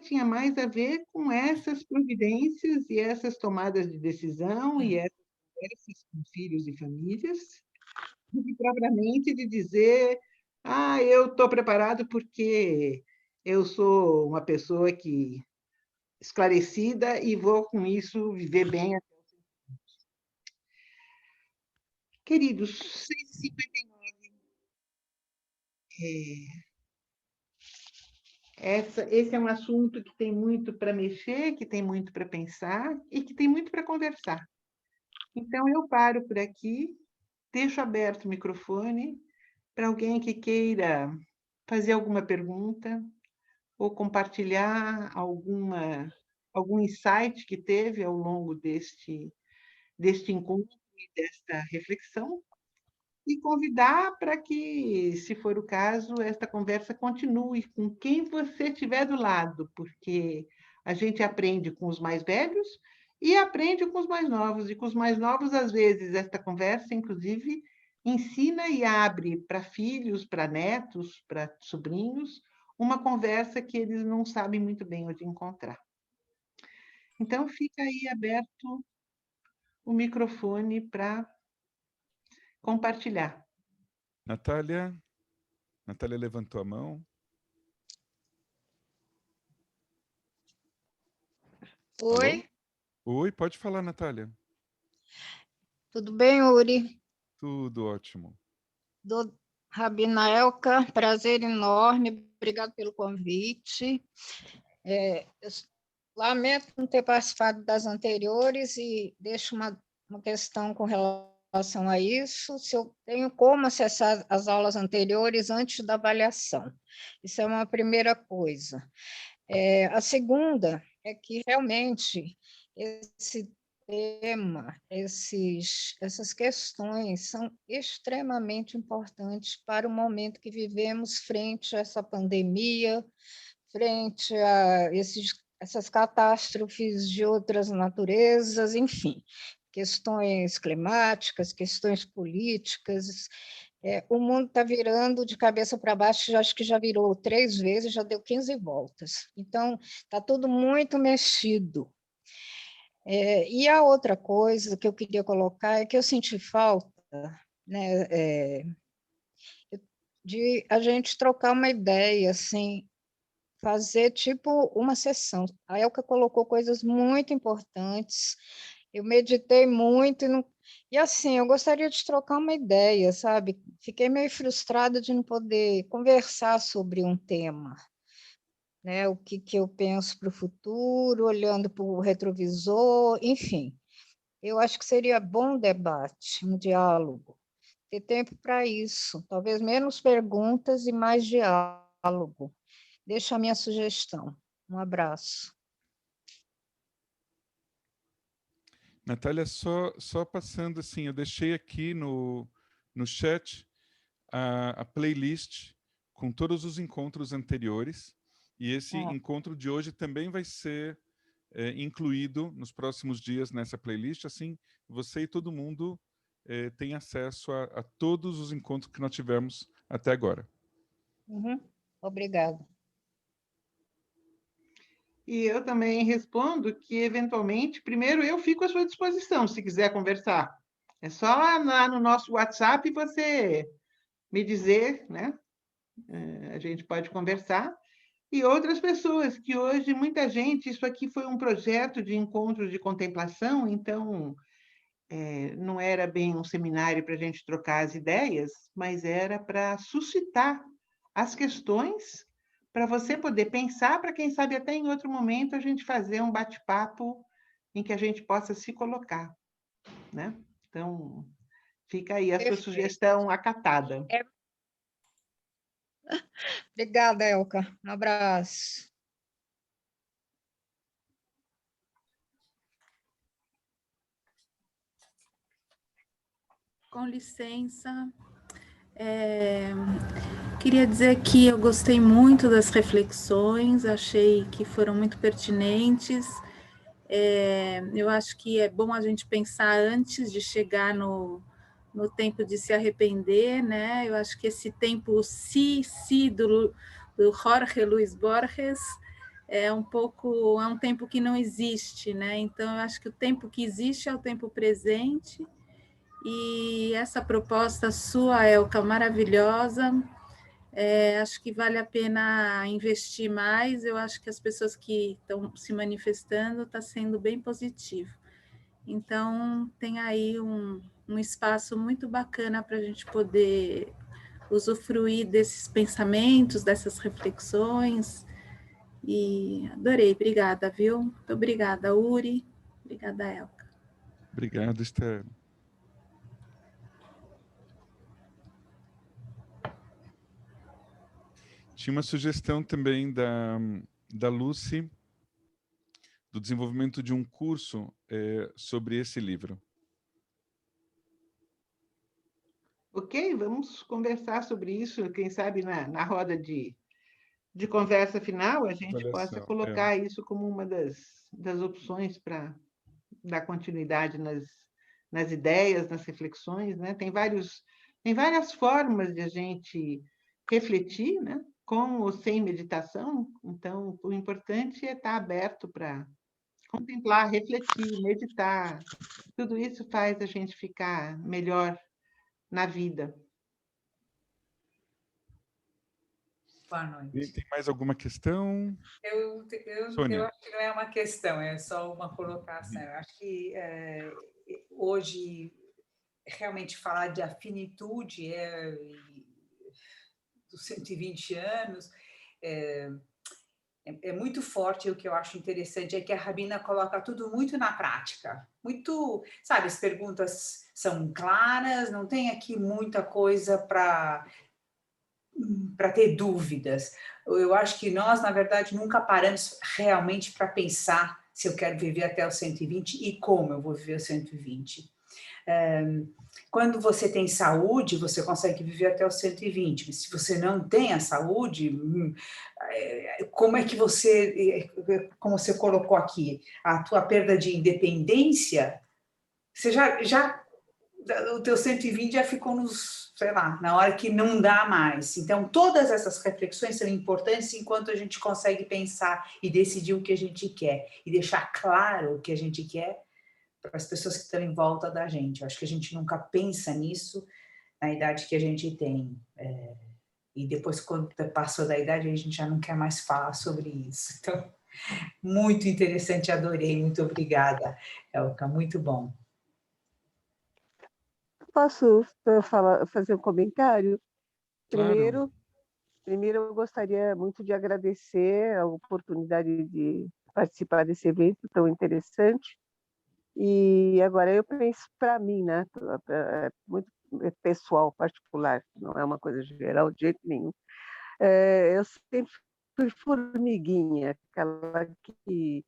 tinha mais a ver com essas providências e essas tomadas de decisão e essas conversas com filhos e famílias, do que propriamente de dizer, eu estou preparado porque eu sou uma pessoa que esclarecida e vou com isso viver bem. Queridos, 6h59. Esse é um assunto que tem muito para mexer, que tem muito para pensar e que tem muito para conversar. Então, eu paro por aqui, deixo aberto o microfone para alguém que queira fazer alguma pergunta ou compartilhar algum insight que teve ao longo deste encontro e desta reflexão, e convidar para que, se for o caso, esta conversa continue com quem você estiver do lado, porque a gente aprende com os mais velhos e aprende com os mais novos. E com os mais novos, às vezes, esta conversa, inclusive, ensina e abre para filhos, para netos, para sobrinhos, uma conversa que eles não sabem muito bem onde encontrar. Então, fica aí aberto o microfone para compartilhar. Natália levantou a mão. Oi. Alô? Oi, pode falar, Natália. Tudo bem, Uri? Tudo ótimo. Rabina Elka, prazer enorme, obrigado pelo convite. Eu lamento não ter participado das anteriores e deixo uma questão com relação a isso, se eu tenho como acessar as aulas anteriores antes da avaliação. Isso é uma primeira coisa. A segunda é que, realmente, esse tema, essas questões são extremamente importantes para o momento que vivemos frente a essa pandemia, frente a essas catástrofes de outras naturezas, enfim, questões climáticas, questões políticas. O mundo está virando de cabeça para baixo, acho que já virou 3 vezes, já deu 15 voltas. Então, está tudo muito mexido. E a outra coisa que eu queria colocar é que eu senti falta, né, de a gente trocar uma ideia, assim, fazer tipo uma sessão. A Elka colocou coisas muito importantes, eu meditei muito e assim, eu gostaria de trocar uma ideia, sabe? Fiquei meio frustrada de não poder conversar sobre um tema, né? O que eu penso para o futuro, olhando para o retrovisor, enfim. Eu acho que seria bom debate, um diálogo, ter tempo para isso, talvez menos perguntas e mais diálogo. Deixo a minha sugestão. Um abraço. Natália, só passando assim, eu deixei aqui no chat a playlist com todos os encontros anteriores, e esse encontro de hoje também vai ser incluído nos próximos dias nessa playlist, assim você e todo mundo tem acesso a todos os encontros que nós tivemos até agora. Obrigada. E eu também respondo que, eventualmente, primeiro eu fico à sua disposição, se quiser conversar. É só lá no nosso WhatsApp você me dizer, né? A gente pode conversar. e outras pessoas, que hoje muita gente, isso aqui foi um projeto de encontros de contemplação, então não era bem um seminário para a gente trocar as ideias, mas era para suscitar as questões, para você poder pensar, para quem sabe até em outro momento a gente fazer um bate-papo em que a gente possa se colocar, né? Então, fica aí a sua Perfeito. sugestão acatada. Obrigada, Elka. Um abraço. Com licença, queria dizer que eu gostei muito das reflexões, achei que foram muito pertinentes. Eu acho que é bom a gente pensar antes de chegar no tempo de se arrepender, né? Eu acho que esse tempo do Jorge Luis Borges é um tempo que não existe, né? Então, eu acho que o tempo que existe é o tempo presente. E essa proposta sua, Elka, maravilhosa. Acho que vale a pena investir mais. Eu acho que as pessoas que estão se manifestando está sendo bem positivo. Então, tem aí um espaço muito bacana para a gente poder usufruir desses pensamentos, dessas reflexões. E adorei, obrigada, viu? Muito obrigada, Uri. Obrigada, Elka. Obrigado, Esther. Tinha uma sugestão também da Lucy, do desenvolvimento de um curso sobre esse livro. Ok, vamos conversar sobre isso, quem sabe na roda de conversa final a gente possa colocar isso como uma das opções para dar continuidade nas ideias, nas reflexões, né? Tem várias formas de a gente refletir, né? Com ou sem meditação, então o importante é estar aberto para contemplar, refletir, meditar. Tudo isso faz a gente ficar melhor na vida. Boa noite. Tem mais alguma questão? Eu acho que não é uma questão, é só uma colocação. Eu acho que hoje realmente falar de afinitude dos 120 anos é muito forte. O que eu acho interessante é que a Rabina coloca tudo muito na prática. Muito, sabe, as perguntas são claras, não tem aqui muita coisa para ter dúvidas. Eu acho que nós, na verdade, nunca paramos realmente para pensar se eu quero viver até os 120 e como eu vou viver os 120. Quando você tem saúde, você consegue viver até os 120, mas se você não tem a saúde, como é que como você colocou aqui, a tua perda de independência, você já o teu 120 já ficou sei lá, na hora que não dá mais. Então, todas essas reflexões são importantes enquanto a gente consegue pensar e decidir o que a gente quer e deixar claro o que a gente quer para as pessoas que estão em volta da gente. Eu acho que a gente nunca pensa nisso na idade que a gente tem. E depois, quando passou da idade, a gente já não quer mais falar sobre isso. Então, muito interessante, adorei. Muito obrigada, Elka, muito bom. Posso fazer um comentário? Claro. Primeiro, eu gostaria muito de agradecer a oportunidade de participar desse evento tão interessante. E agora eu penso para mim, né? Muito pessoal, particular, não é uma coisa geral de jeito nenhum. Eu sempre fui formiguinha, aquela que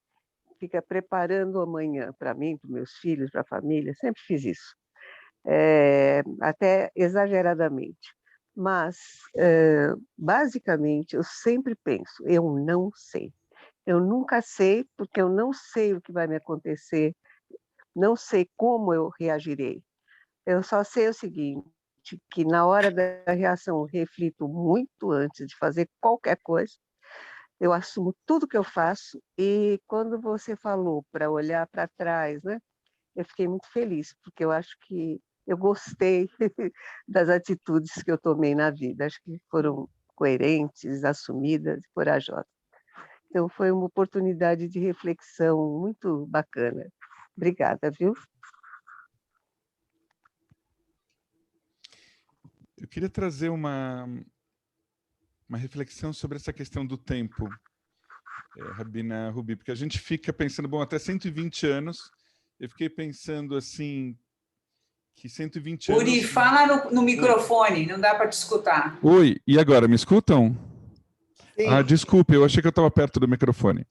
fica preparando amanhã para mim, para meus filhos, para a família, sempre fiz isso. Até exageradamente. Mas, basicamente, eu sempre penso, eu não sei. Eu nunca sei, porque eu não sei o que vai me acontecer, não sei como eu reagirei. Eu só sei o seguinte, que na hora da reação eu reflito muito antes de fazer qualquer coisa, eu assumo tudo que eu faço, e quando você falou para olhar para trás, né, eu fiquei muito feliz, porque eu acho que eu gostei das atitudes que eu tomei na vida, acho que foram coerentes, assumidas e corajosas. Então, foi uma oportunidade de reflexão muito bacana. Obrigada, viu? Eu queria trazer uma reflexão sobre essa questão do tempo, Rabina Rubi, porque a gente fica pensando, bom, até 120 anos, eu fiquei pensando assim, que 120 anos... Uri, fala no microfone, não dá para te escutar. Oi, e agora, me escutam? Sim. Ah, desculpe, eu achei que eu estava perto do microfone.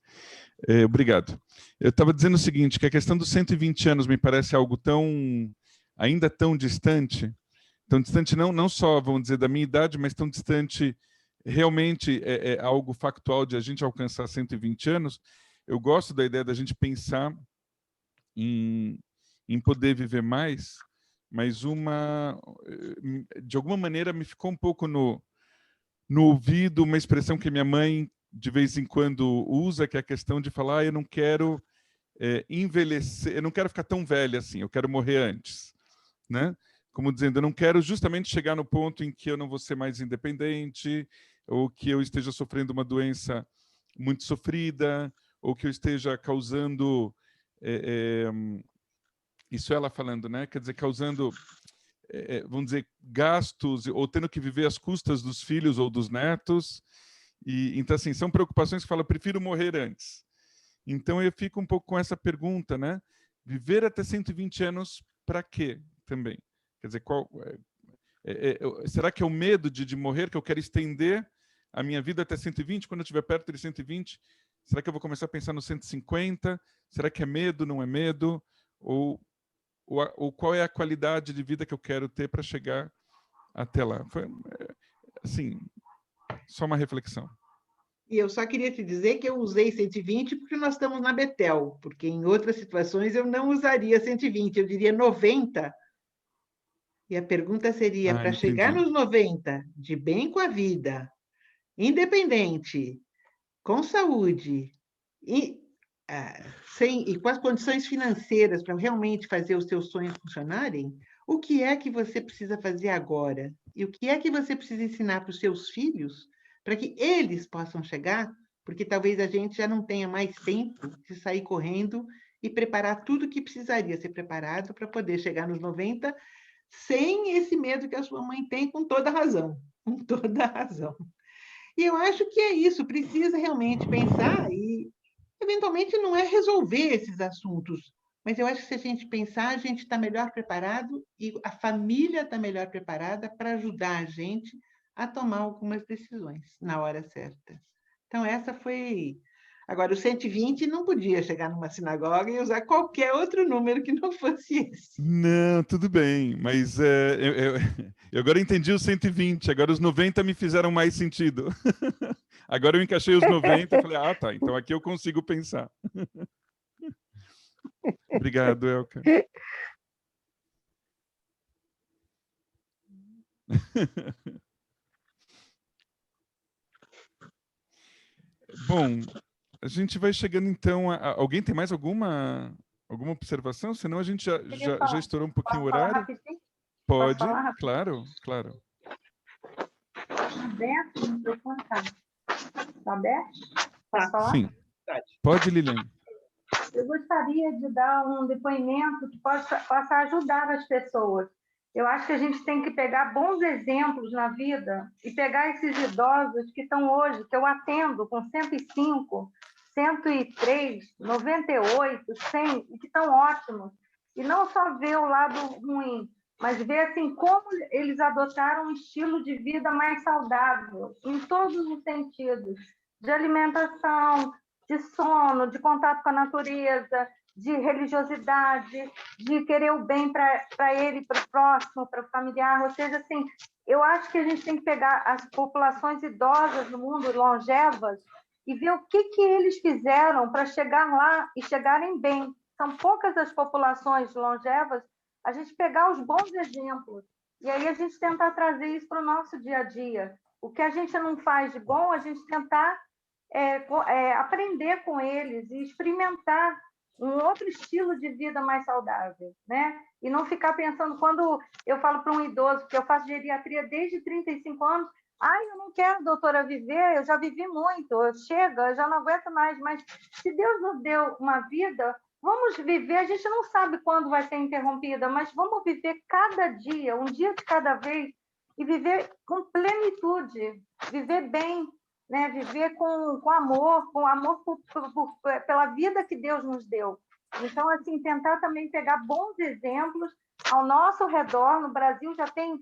Obrigado. Eu estava dizendo o seguinte, que a questão dos 120 anos me parece algo ainda tão distante não só, vamos dizer, da minha idade, mas tão distante, realmente é algo factual de a gente alcançar 120 anos. Eu gosto da ideia da gente pensar em poder viver mais, mas de alguma maneira me ficou um pouco no ouvido uma expressão que minha mãe de vez em quando usa, que é a questão de falar, eu não quero envelhecer, eu não quero ficar tão velha assim, eu quero morrer antes, né? Como dizendo, eu não quero justamente chegar no ponto em que eu não vou ser mais independente, ou que eu esteja sofrendo uma doença muito sofrida, ou que eu esteja causando, isso ela falando, né? Quer dizer, causando, vamos dizer, gastos, ou tendo que viver às custas dos filhos ou dos netos. Então, assim, são preocupações que falam, prefiro morrer antes. Então, eu fico um pouco com essa pergunta, né? Viver até 120 anos para quê também? Quer dizer, será que é o medo de morrer que eu quero estender a minha vida até 120? Quando eu estiver perto de 120, será que eu vou começar a pensar no 150? Será que é medo, não é medo? Ou qual é a qualidade de vida que eu quero ter para chegar até lá? Foi, assim, só uma reflexão. E eu só queria te dizer que eu usei 120 porque nós estamos na Betel, porque em outras situações eu não usaria 120, eu diria 90. E a pergunta seria, para chegar nos 90, de bem com a vida, independente, com saúde, e com as condições financeiras para realmente fazer os seus sonhos funcionarem, o que é que você precisa fazer agora? E o que é que você precisa ensinar para os seus filhos para que eles possam chegar? Porque talvez a gente já não tenha mais tempo de sair correndo e preparar tudo o que precisaria ser preparado para poder chegar nos 90 sem esse medo que a sua mãe tem, com toda razão. Com toda razão. E eu acho que é isso, precisa realmente pensar e, eventualmente, não é resolver esses assuntos, mas eu acho que se a gente pensar, a gente está melhor preparado e a família está melhor preparada para ajudar a gente a tomar algumas decisões na hora certa. Então, essa foi... Agora, o 120 não podia chegar numa sinagoga e usar qualquer outro número que não fosse esse. Não, tudo bem, mas eu agora entendi os 120, agora os 90 me fizeram mais sentido. Agora eu encaixei os 90 e falei, ah, tá, então aqui eu consigo pensar. Obrigado, Elka. Bom, a gente vai chegando então. Alguém tem mais alguma observação? Senão a gente já estourou um pouquinho o horário. Pode, claro, claro. Aberto o microfone, tá? Está aberto? Posso falar? Sim. Pode, Lilian. Eu gostaria de dar um depoimento que possa ajudar as pessoas. Eu acho que a gente tem que pegar bons exemplos na vida e pegar esses idosos que estão hoje, que eu atendo com 105, 103, 98, 100, e que estão ótimos. E não só ver o lado ruim, mas ver assim, como eles adotaram um estilo de vida mais saudável, em todos os sentidos, de alimentação, de sono, de contato com a natureza, de religiosidade, de querer o bem para ele, para o próximo, para o familiar. Ou seja, assim, eu acho que a gente tem que pegar as populações idosas no mundo, longevas, e ver o que eles fizeram para chegar lá e chegarem bem. São poucas as populações longevas, a gente pegar os bons exemplos e aí a gente tentar trazer isso para o nosso dia a dia. O que a gente não faz de bom, a gente tentar aprender com eles e experimentar um outro estilo de vida mais saudável, né? E não ficar pensando, quando eu falo para um idoso, porque eu faço geriatria desde 35 anos, Ai, eu não quero, doutora, viver, eu já vivi muito, chega, eu já não aguento mais. Mas se Deus nos deu uma vida, vamos viver. A gente não sabe quando vai ser interrompida, mas vamos viver cada dia, um dia de cada vez, e viver com plenitude, viver bem, né? Viver com amor pela vida que Deus nos deu. Então, assim, tentar também pegar bons exemplos ao nosso redor. No Brasil já tem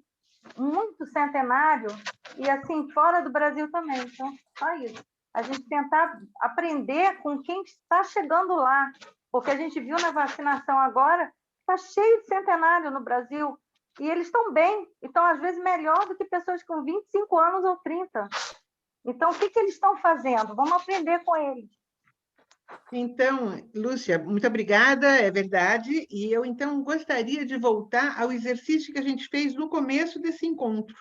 muito centenário, e assim, fora do Brasil também. Então, só isso. A gente tentar aprender com quem está chegando lá, porque a gente viu na vacinação agora, está cheio de centenário no Brasil, e eles estão bem, estão às vezes melhor do que pessoas com 25 anos ou 30. Então, o que eles estão fazendo? Vamos aprender com eles. Então, Lúcia, muito obrigada, é verdade. E eu, então, gostaria de voltar ao exercício que a gente fez no começo desse encontro,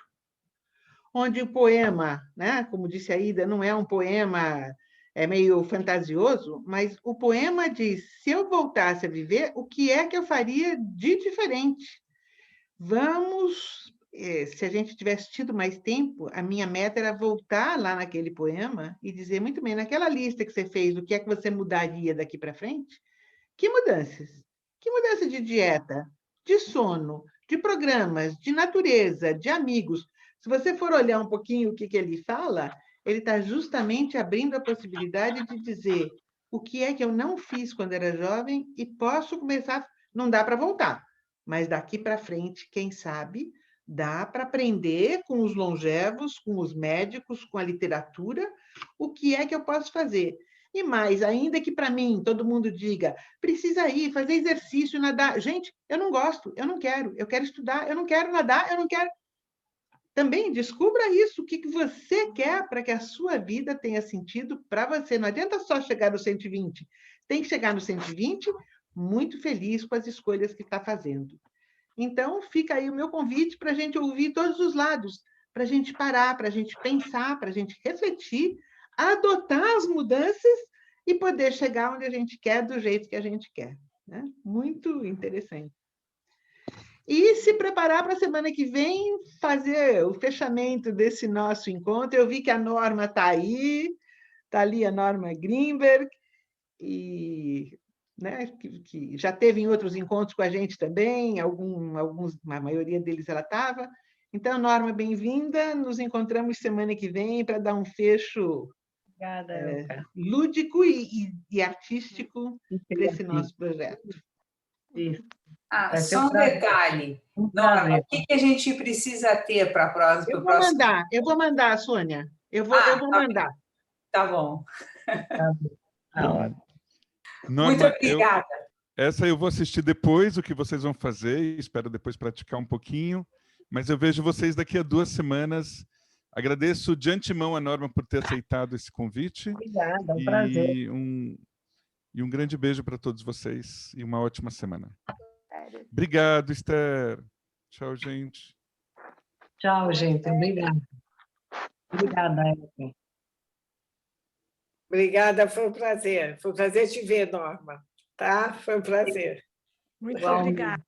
onde o poema, né, como disse a Ida, não é um poema meio fantasioso, mas o poema diz: se eu voltasse a viver, o que é que eu faria de diferente? Vamos, se a gente tivesse tido mais tempo, a minha meta era voltar lá naquele poema e dizer, muito bem, naquela lista que você fez, o que é que você mudaria daqui para frente? Que mudanças? Que mudança de dieta, de sono, de programas, de natureza, de amigos? Se você for olhar um pouquinho o que ele fala, ele está justamente abrindo a possibilidade de dizer o que é que eu não fiz quando era jovem e posso começar, não dá para voltar, mas daqui para frente, quem sabe, dá para aprender com os longevos, com os médicos, com a literatura, o que é que eu posso fazer. E mais, ainda que para mim todo mundo diga, precisa ir, fazer exercício, nadar. Gente, eu não gosto, eu não quero, eu quero estudar, eu não quero nadar, eu não quero. Também descubra isso, o que você quer para que a sua vida tenha sentido para você. Não adianta só chegar no 120, tem que chegar no 120 muito feliz com as escolhas que está fazendo. Então, fica aí o meu convite para a gente ouvir todos os lados, para a gente parar, para a gente pensar, para a gente refletir, adotar as mudanças e poder chegar onde a gente quer, do jeito que a gente quer. Né? Muito interessante. E se preparar para a semana que vem fazer o fechamento desse nosso encontro. Eu vi que a Norma está aí, está ali a Norma Greenberg, e, né, que já teve em outros encontros com a gente também, a maioria deles ela estava. Então, Norma, bem-vinda. Nos encontramos semana que vem para dar um fecho lúdico e artístico desse nosso projeto. Isso. Só um detalhe. Norma, o que a gente precisa ter para a próxima? Eu vou mandar, Sônia. Eu vou mandar. Tá bom. Norma, muito obrigada. Essa eu vou assistir depois, o que vocês vão fazer, e espero depois praticar um pouquinho, mas eu vejo vocês daqui a 2 semanas. Agradeço de antemão a Norma por ter aceitado esse convite. Obrigada, é um prazer. E um grande beijo para todos vocês e uma ótima semana. Obrigado, Esther. Tchau, gente. Tchau, gente. Obrigada. Obrigada, Elke. Obrigada, foi um prazer. Foi um prazer te ver, Norma. Tá? Foi um prazer. Muito obrigada.